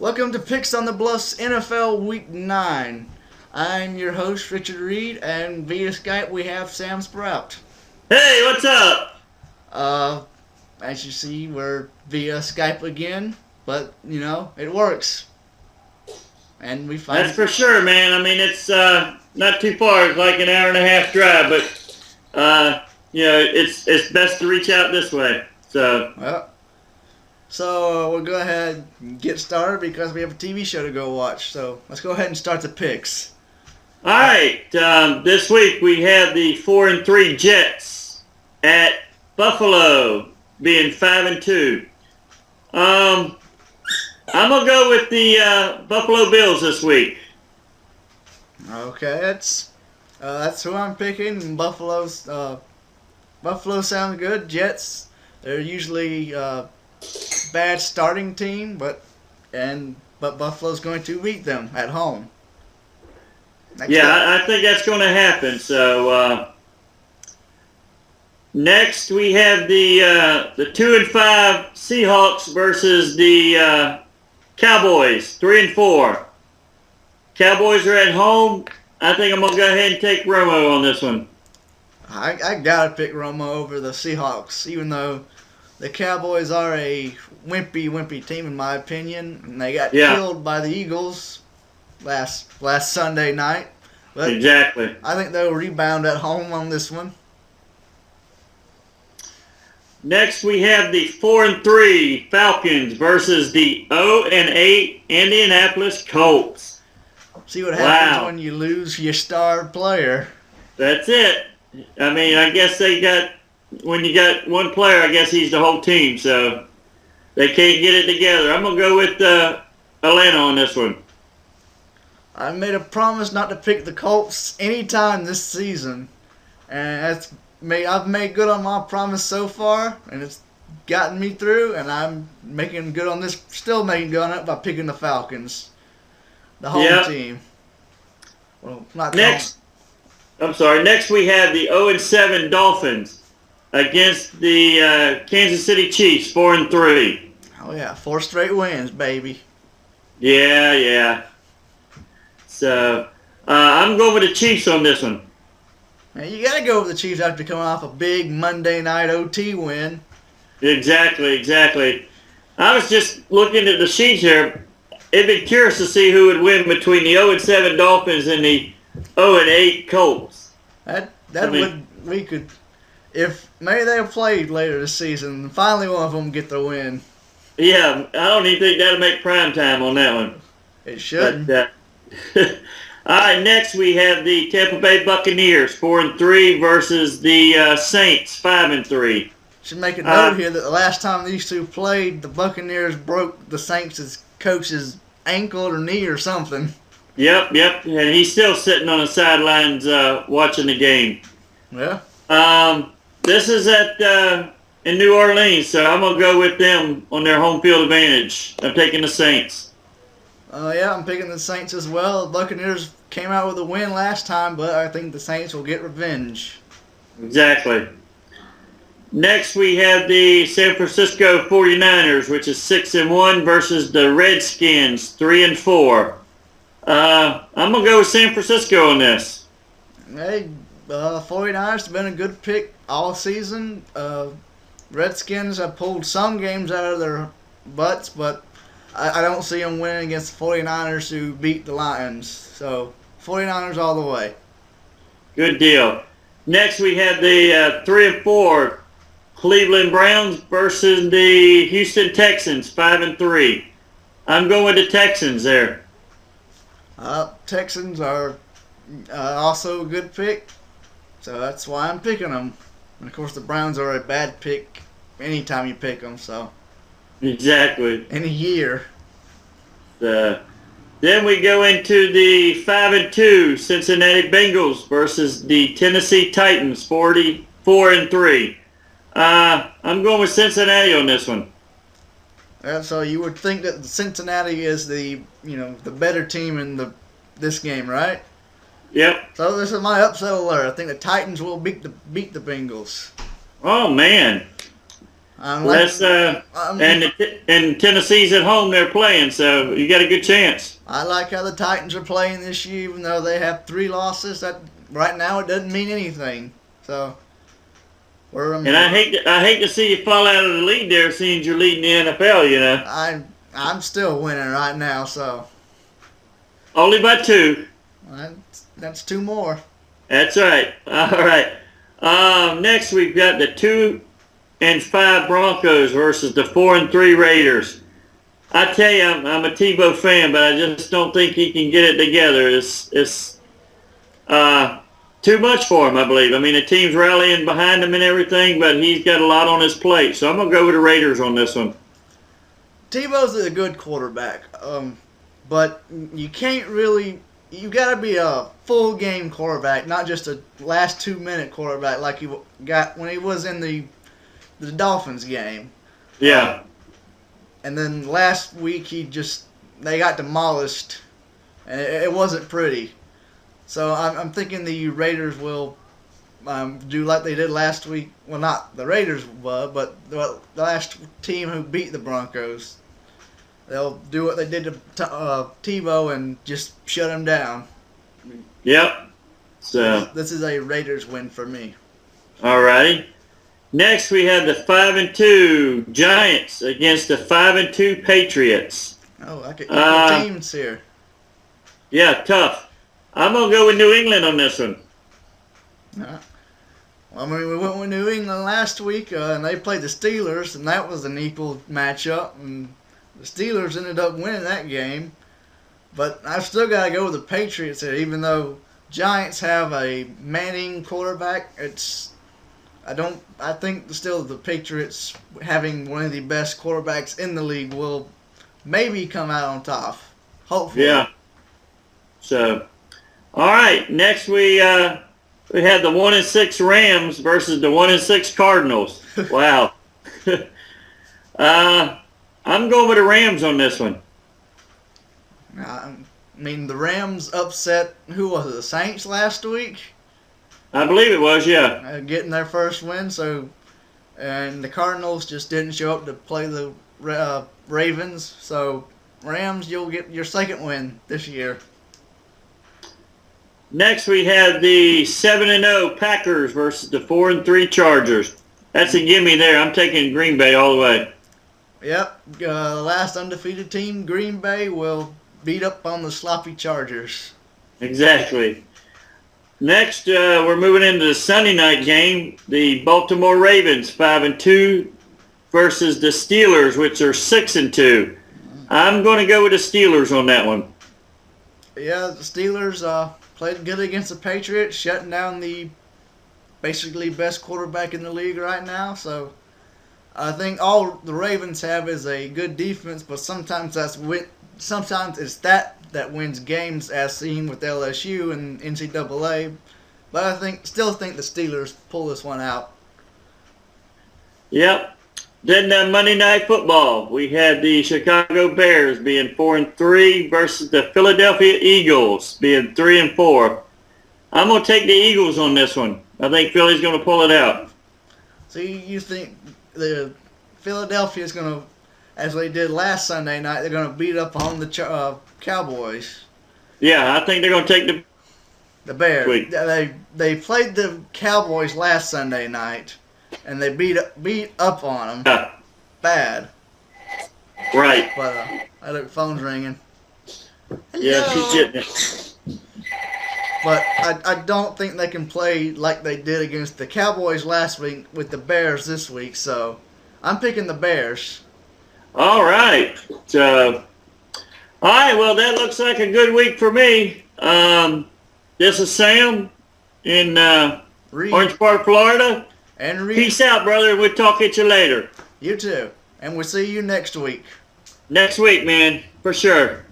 Welcome to Picks on the Bluffs NFL Week 9. I'm your host, Richard Reed, and via Skype we have Sam Sprout. Hey, what's up? Uh, as you see, we're via Skype again, but, it works. And we find... That's for sure, man. I mean, it's not too far. It's like an hour and a half drive, but, it's best to reach out this way. So we'll go ahead and get started because we have a TV show to go watch. So let's go ahead and start the picks. All right. This week we have the 4-3 Jets at Buffalo being 5-2. I'm gonna go with the Buffalo Bills this week. Okay, that's who I'm picking. Buffalo sounds good. Jets, they're usually bad starting team, but Buffalo's going to beat them at home. I think that's going to happen. So next we have the 2-5 Seahawks versus the Cowboys, 3-4. Cowboys are at home. I think I'm gonna go ahead and take Romo on this one. I gotta pick Romo over the Seahawks, even though the Cowboys are a wimpy team in my opinion, and they got killed by the Eagles last Sunday night. But exactly. I think they'll rebound at home on this one. Next, we have the 4-3 Falcons versus the 0-8 Indianapolis Colts. See what happens when you lose your star player. That's it. I mean, I guess when you got one player, I guess he's the whole team, so they can't get it together. I'm going to go with Atlanta on this one. I made a promise not to pick the Colts anytime this season, and I've made good on my promise so far, and it's gotten me through, and I'm making good on this, still making good on it by picking the Falcons, the home team. Well, not next. I'm sorry. Next, we have the 0-7 Dolphins against the Kansas City Chiefs, 4-3. Oh yeah, 4 straight wins, baby. Yeah. So I'm going with the Chiefs on this one. Now, you got to go with the Chiefs after coming off a big Monday night OT win. Exactly. I was just looking at the sheet here. It'd be curious to see who would win between the 0-7 Dolphins and the 0-8 Colts. We could, if maybe they'll play later this season, and finally one of them get the win. Yeah, I don't even think that'll make prime time on that one. It shouldn't. All right, next we have the Tampa Bay Buccaneers, 4-3 versus the Saints, 5-3. Should make a note here that the last time these two played, the Buccaneers broke the Saints' coach's ankle or knee or something. Yep, and he's still sitting on the sidelines watching the game. Yeah. This is in New Orleans, so I'm gonna go with them on their home field advantage. I'm taking the Saints. I'm picking the Saints as well. The Buccaneers came out with a win last time, but I think the Saints will get revenge. Exactly. Next, we have the San Francisco 49ers, which is 6-1, versus the Redskins, 3-4. I'm going to go with San Francisco on this. Hey, 49ers have been a good pick all season. Redskins have pulled some games out of their butts, but I don't see them winning against the 49ers who beat the Lions. So, 49ers all the way. Good deal. Next, we have the 3-4 Cleveland Browns versus the Houston Texans, 5-3. I'm going with the Texans there. Texans are also a good pick, so that's why I'm picking them. And of course, the Browns are a bad pick anytime you pick them. So exactly. In a year. Then we go into the 5-2 Cincinnati Bengals versus the Tennessee Titans, 4-3. I'm going with Cincinnati on this one. So you would think that Cincinnati is the better team in this game, right? Yep. So this is my upset alert. I think the Titans will beat the Bengals. Oh man. And Tennessee's at home, they're playing, so you got a good chance. I like how the Titans are playing this year, even though they have 3 losses. That right now it doesn't mean anything. So, and I hate to see you fall out of the lead there, seeing you're leading the NFL. You know, I'm still winning right now, so only by 2. That's 2 more. That's right. All right. Next we've got the 2-5 Broncos versus the 4-3 Raiders. I tell you, I'm a Tebow fan, but I just don't think he can get it together. It's too much for him, I believe. I mean, the team's rallying behind him and everything, but he's got a lot on his plate. So I'm going to go with the Raiders on this one. Tebow's a good quarterback, but you can't really. You got to be a full game quarterback, not just a last 2-minute quarterback like he got when he was in the Dolphins game. Yeah. And then last week they got demolished, and it wasn't pretty. So I'm thinking the Raiders will do like they did last week. Well, not the Raiders, but the last team who beat the Broncos. They'll do what they did to Tebow and just shut him down. Yep. So this is a Raiders win for me. All righty. Next, we have the 5-2 Giants against the 5-2 Patriots. Oh, I could equal teams here. Yeah, tough. I'm gonna go with New England on this one. Well, I mean, we went with New England last week, and they played the Steelers, and that was an equal matchup, and the Steelers ended up winning that game. But I've still got to go with the Patriots here, even though Giants have a Manning quarterback. I think still the Patriots having one of the best quarterbacks in the league will maybe come out on top. Hopefully. Yeah. So, all right. Next we have the 1-6 Rams versus the 1-6 Cardinals. Wow. I'm going with the Rams on this one. I mean, the Rams upset, who was it, the Saints last week? I believe it was, yeah. Getting their first win, and the Cardinals just didn't show up to play the Ravens. So, Rams, you'll get your second win this year. Next, we have the 7-0 Packers versus the 4-3 Chargers. That's a gimme there. I'm taking Green Bay all the way. Yep, the last undefeated team, Green Bay, will beat up on the sloppy Chargers. Exactly. Next, we're moving into the Sunday night game. The Baltimore Ravens, 5-2, versus the Steelers, which are 6-2. I'm going to go with the Steelers on that one. Yeah, the Steelers played good against the Patriots, shutting down the basically best quarterback in the league right now. So I think all the Ravens have is a good defense, but sometimes it's that wins games, as seen with LSU and NCAA. But I still think the Steelers pull this one out. Yep. Then Monday Night Football, we had the Chicago Bears being 4-3 versus the Philadelphia Eagles being 3-4. I'm going to take the Eagles on this one. I think Philly's going to pull it out. So you think the Philadelphia is going to, as they did last Sunday night, they're going to beat up on the Cowboys? Yeah, I think they're going to take the Bears. They played the Cowboys last Sunday night, and they beat up on them. Yeah. Bad. Right. But I look, phone's ringing. Hello? Yeah, she's getting it. But I don't think they can play like they did against the Cowboys last week with the Bears this week. So I'm picking the Bears. All right. So, all right. Well, that looks like a good week for me. This is Sam in Orange Park, Florida. And Reed. Peace out, brother. We'll talk at you later. You too. And we'll see you next week. Next week, man. For sure.